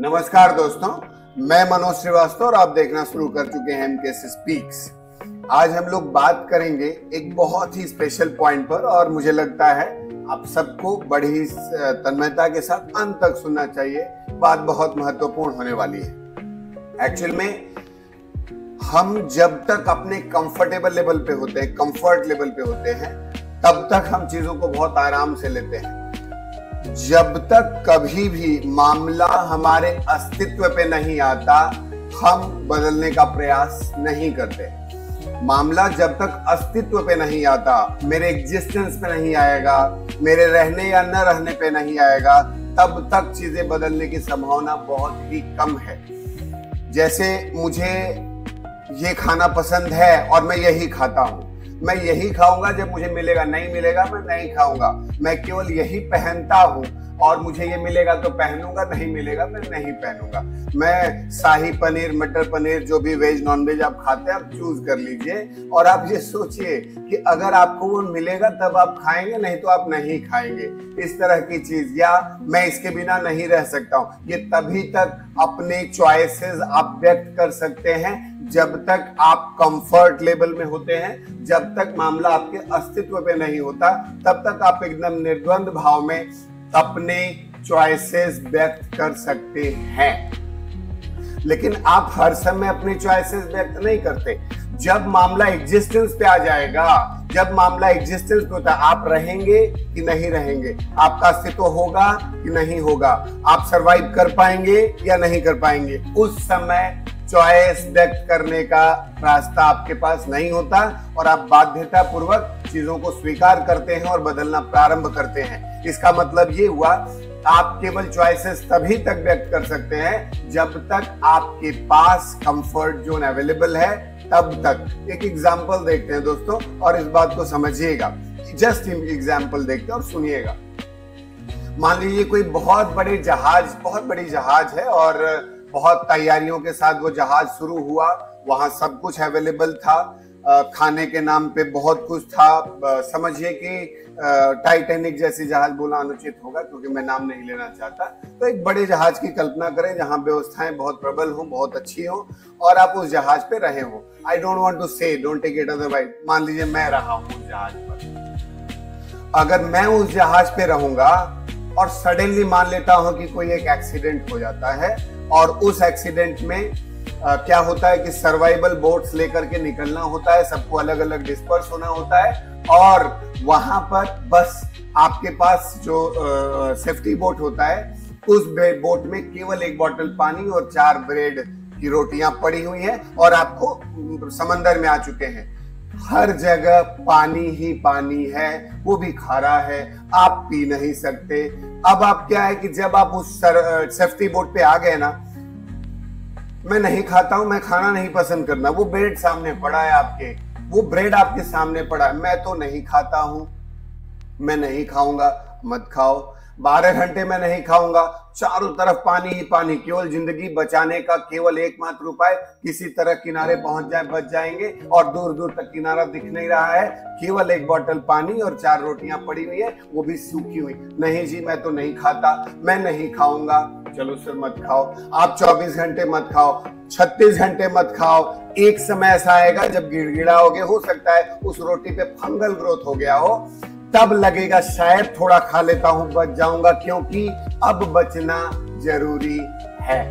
नमस्कार दोस्तों, मैं मनोज श्रीवास्तव और आप देखना शुरू कर चुके हैं एमकेएस स्पीक्स। आज हम लोग बात करेंगे एक बहुत ही स्पेशल पॉइंट पर और मुझे लगता है आप सबको बड़ी तन्मयता के साथ अंत तक सुनना चाहिए। बात बहुत महत्वपूर्ण होने वाली है। एक्चुअल में हम जब तक अपने कंफर्टेबल लेवल पे होते हैं, कंफर्ट लेवल पे होते हैं, तब तक हम चीजों को बहुत आराम से लेते हैं। जब तक कभी भी मामला हमारे अस्तित्व पे नहीं आता, हम बदलने का प्रयास नहीं करते। मामला जब तक अस्तित्व पे नहीं आता, मेरे एग्जिस्टेंस पे नहीं आएगा, मेरे रहने या न रहने पे नहीं आएगा, तब तक चीजें बदलने की संभावना बहुत ही कम है। जैसे मुझे ये खाना पसंद है और मैं यही खाता हूं, मैं यही खाऊंगा, जब मुझे मिलेगा, नहीं मिलेगा मैं नहीं खाऊंगा। मैं केवल यही पहनता हूं और मुझे ये मिलेगा तो पहनूंगा, नहीं मिलेगा मैं नहीं पहनूंगा। मैं शाही पनीर, मटर पनीर, जो भी वेज नॉन वेज आप खाते हैं आप चूज कर लीजिए और आप ये सोचिए कि अगर आपको वो मिलेगा तब आप खाएंगे, नहीं तो आप नहीं खाएंगे। इस तरह की चीज, या मैं इसके बिना नहीं रह सकता हूं, ये तभी तक अपने चॉइसेस आप व्यक्त कर सकते हैं जब तक आप कंफर्ट लेवल में होते हैं। जब तक मामला आपके अस्तित्व पे नहीं होता, तब तक आप एकदम निर्द्वंद भाव में अपने चॉइसेस व्यक्त कर सकते हैं। लेकिन आप हर समय अपने चॉइसेस व्यक्त नहीं करते। जब मामला एग्जिस्टेंस पे आ जाएगा, जब मामला एग्जिस्टेंस पे होता है, आप रहेंगे कि नहीं रहेंगे, आपका अस्तित्व होगा कि नहीं होगा, आप सरवाइव कर पाएंगे या नहीं कर पाएंगे, उस समय चॉइस व्यक्त करने का रास्ता आपके पास नहीं होता और आप बाध्यता पूर्वक चीजों को स्वीकार करते हैं और बदलना प्रारंभ करते हैं। इसका मतलब ये हुआ, आप केवल चॉइसेस तभी तक व्यक्त कर सकते हैं जब तक आपके पास कंफर्ट जोन अवेलेबल है, तब तक। एक एग्जांपल देखते हैं दोस्तों और इस बात को समझिएगा। जस्ट एग्जांपल देखते हैं और सुनिएगा। मान लीजिए कोई बहुत बड़ी जहाज है और बहुत तैयारियों के साथ वो जहाज शुरू हुआ। वहां सब कुछ अवेलेबल था, खाने के नाम पे बहुत कुछ था। समझिए कि टाइटैनिक जैसी जहाज बोला अनुचित होगा क्योंकि मैं नाम नहीं लेना चाहता। तो एक बड़े जहाज की कल्पना करें जहां व्यवस्थाएं बहुत प्रबल हो, बहुत अच्छी हो और आप उस जहाज पे रहे हो। आई डोंट वांट टू से, डोंट टेक इट अदरवाइज। मान लीजिए मैं रहा हूं उस जहाज पर। अगर मैं उस जहाज पे रहूंगा और सडनली मान लेता हूं कि कोई एक एक्सीडेंट हो जाता है और उस एक्सीडेंट में क्या होता है कि सर्वाइवल बोट्स लेकर के निकलना होता है, सबको अलग अलग डिस्पर्स होना होता है और वहां पर बस आपके पास जो सेफ्टी बोट होता है, उस बोट में केवल एक बोतल पानी और 4 ब्रेड की रोटियां पड़ी हुई हैं और आपको समंदर में आ चुके हैं। हर जगह पानी ही पानी है, वो भी खारा है, आप पी नहीं सकते। अब आप क्या है कि जब आप उस सेफ्टी बोट पे आ गए ना, मैं नहीं खाता हूं, मैं खाना नहीं पसंद करना, वो ब्रेड सामने पड़ा है आपके, वो ब्रेड आपके सामने पड़ा है, मैं तो नहीं खाता हूं, मैं नहीं खाऊंगा, मत खाओ। 12 घंटे में नहीं खाऊंगा, चारों तरफ पानी ही पानी, केवल जिंदगी बचाने का केवल एकमात्र उपाय, किसी तरह किनारे पहुंच जाए, बच जाएंगे और दूर दूर तक किनारा दिख नहीं रहा है, केवल एक बोतल पानी और 4 रोटियां पड़ी हुई है, वो भी सूखी हुई। नहीं जी, मैं तो नहीं खाता, मैं नहीं खाऊंगा। चलो सर मत खाओ, आप 24 घंटे मत खाओ, 36 घंटे मत खाओ। एक समय ऐसा आएगा जब गिड़गिड़ाओगे, हो सकता है उस रोटी पे फंगल ग्रोथ हो गया हो, तब लगेगा शायद थोड़ा खा लेता हूं, बच जाऊंगा, क्योंकि अब बचना जरूरी है।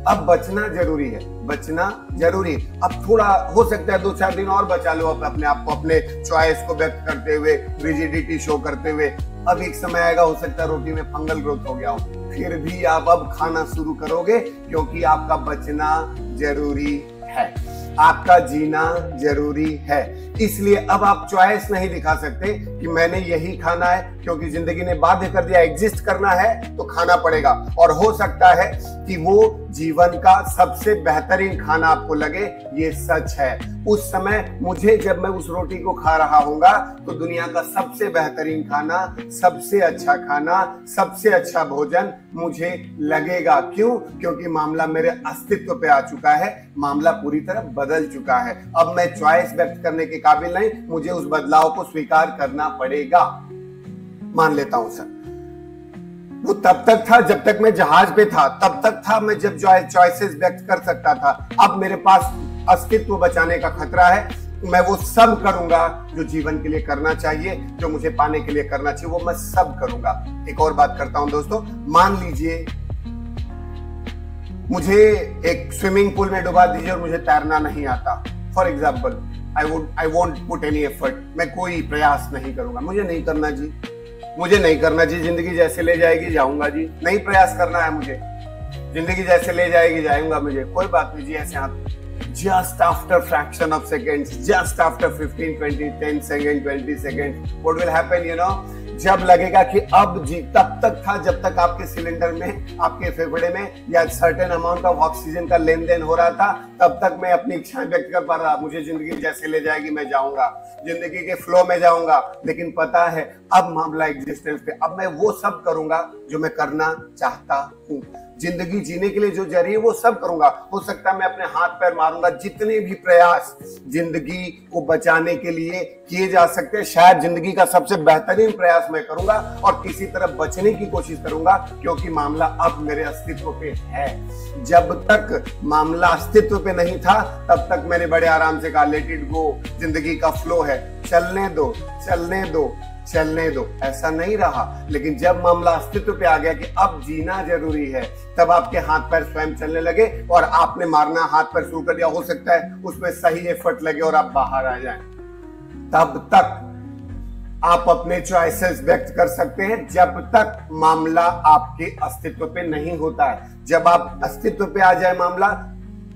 अब बचना जरूरी है, बचना जरूरी। अब थोड़ा हो सकता है 2-4 दिन और बचा लो अपने आप को, अपने चॉइस को व्यक्त करते हुए, रिजिडिटी शो करते हुए। अब एक समय आएगा, हो सकता है रोटी में फंगल ग्रोथ हो गया हो, फिर भी आप अब खाना शुरू करोगे क्योंकि आपका बचना जरूरी है, आपका जीना जरूरी है। इसलिए अब आप चॉइस नहीं दिखा सकते कि मैंने यही खाना है, क्योंकि जिंदगी ने बाध्य कर दिया, एग्जिस्ट करना है तो खाना पड़ेगा। और हो सकता है कि वो जीवन का सबसे बेहतरीन खाना आपको लगे, ये सच है। उस समय मुझे, जब मैं उस रोटी को खा रहा हूंगा, तो दुनिया का सबसे बेहतरीन खाना, सबसे अच्छा खाना, सबसे अच्छा भोजन मुझे लगेगा। क्यों? क्योंकि मामला मेरे अस्तित्व पे आ चुका है, मामला पूरी तरह बदल चुका है। अब मैं चॉइस व्यक्त करने के काबिल नहीं, मुझे उस बदलाव को स्वीकार करना पड़ेगा। मान लेता हूं सर, वो तब तक था जब तक मैं जहाज पे था, तब तक था मैं जब चॉइसेस व्यक्त कर सकता था। अब मेरे पास अस्तित्व बचाने का खतरा है, मैं वो सब करूंगा जो जीवन के लिए करना चाहिए, जो मुझे पाने के लिए करना चाहिए, वो मैं सब करूंगा। एक और बात करता हूं दोस्तों, मान लीजिए मुझे एक स्विमिंग पूल में डुबा दीजिए और मुझे तैरना नहीं आता। For example, I won't put any effort, मैं कोई प्रयास नहीं करूंगा, मुझे नहीं करना जी, मुझे नहीं करना जी, जिंदगी जैसे ले जाएगी जाऊंगा जी, नहीं प्रयास करना है मुझे, जिंदगी जैसे ले जाएगी जाऊंगा, मुझे कोई बात नहीं जी, ऐसे हाथ। Just after fraction of seconds, just after 15, 20, 10 seconds, 20 seconds, what will happen, you know? जब लगेगा कि अब जी, तब तक था जब तक आपके सिलेंडर में, आपके फेफड़े में या सर्टेन अमाउंट ऑफ ऑक्सीजन का लेन देन हो रहा था, तब तक मैं अपनी इच्छाएं व्यक्त कर पा रहा, मुझे जिंदगी जैसे ले जाएगी मैं जाऊंगा, जिंदगी के फ्लो में जाऊंगा। लेकिन पता है अब मामला एग्जिस्टेंस पे, अब मैं वो सब करूंगा जो मैं करना चाहता हूँ, जिंदगी जीने के लिए जो जरिए वो सब करूंगा। हो सकता है मैं अपने हाथ पैर मारूंगा, जितने भी प्रयास जिंदगी को बचाने के लिए किए जा सकते हैं, शायद जिंदगी का सबसे बेहतरीन प्रयास मैं करूंगा और किसी तरह बचने की कोशिश करूंगा, क्योंकि मामला अब मेरे अस्तित्व पे है। जब तक मामला अस्तित्व पे नहीं था तब तक मैंने बड़े आराम से कहा लेट इट गो, जिंदगी का फ्लो है, चलने दो चलने दो चलने दो, ऐसा नहीं रहा। लेकिन जब मामला अस्तित्व पे आ गया कि अब जीना जरूरी है, तब आपके हाथ पैर स्वयं चलने लगे और आपने मारना हाथ पैर शुरू कर दिया। हो सकता है उसमें सही एफर्ट लगे और आप बाहर आ जाएं। तब तक आप अपने चॉइसेस व्यक्त कर सकते हैं, जब तक मामला आपके अस्तित्व पे नहीं होता है। जब आप अस्तित्व पे आ जाए मामला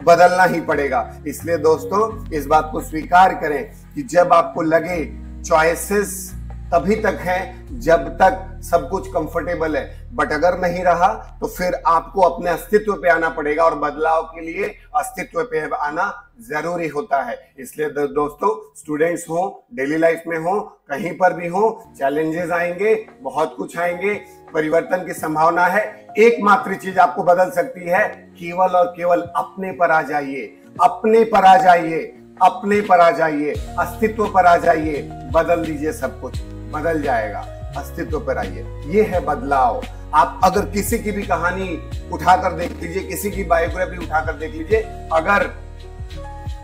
बदलना ही पड़ेगा। इसलिए दोस्तों इस बात को स्वीकार करें कि जब आपको लगे चॉइसेस तभी तक है जब तक सब कुछ कंफर्टेबल है, बट अगर नहीं रहा तो फिर आपको अपने अस्तित्व पे आना पड़ेगा और बदलाव के लिए अस्तित्व पे आना जरूरी होता है। इसलिए दोस्तों, स्टूडेंट्स हो, डेली लाइफ में हो, कहीं पर भी हो, चैलेंजेस आएंगे, बहुत कुछ आएंगे, परिवर्तन की संभावना है। एकमात्र चीज आपको बदल सकती है, केवल और केवल अपने पर आ जाइए, अपने पर आ जाइए, अपने पर आ जाइए, अस्तित्व पर आ जाइए, बदल दीजिए, सब कुछ बदल जाएगा। अस्तित्व पर आइए, ये है बदलाव। आप अगर किसी की भी कहानी उठाकर देख लीजिए, किसी की बायोग्राफी उठाकर देख लीजिए, अगर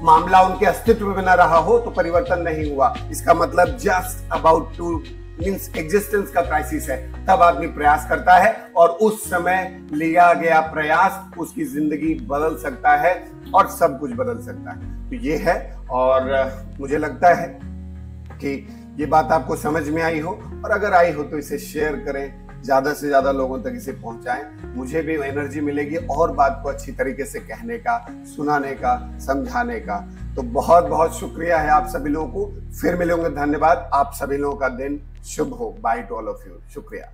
मामला उनके अस्तित्व में न रहा हो तो परिवर्तन नहीं हुआ। इसका मतलब just about to means existence का क्राइसिस है, तब आदमी प्रयास करता है और उस समय लिया गया प्रयास उसकी जिंदगी बदल सकता है और सब कुछ बदल सकता है। तो ये है, और मुझे लगता है कि ये बात आपको समझ में आई हो, और अगर आई हो तो इसे शेयर करें, ज्यादा से ज्यादा लोगों तक इसे पहुंचाएं। मुझे भी एनर्जी मिलेगी और बात को अच्छी तरीके से कहने का, सुनाने का, समझाने का। तो बहुत बहुत शुक्रिया है आप सभी लोगों को। फिर मिलेंगे, धन्यवाद। आप सभी लोगों का दिन शुभ हो। By two all of you. शुक्रिया।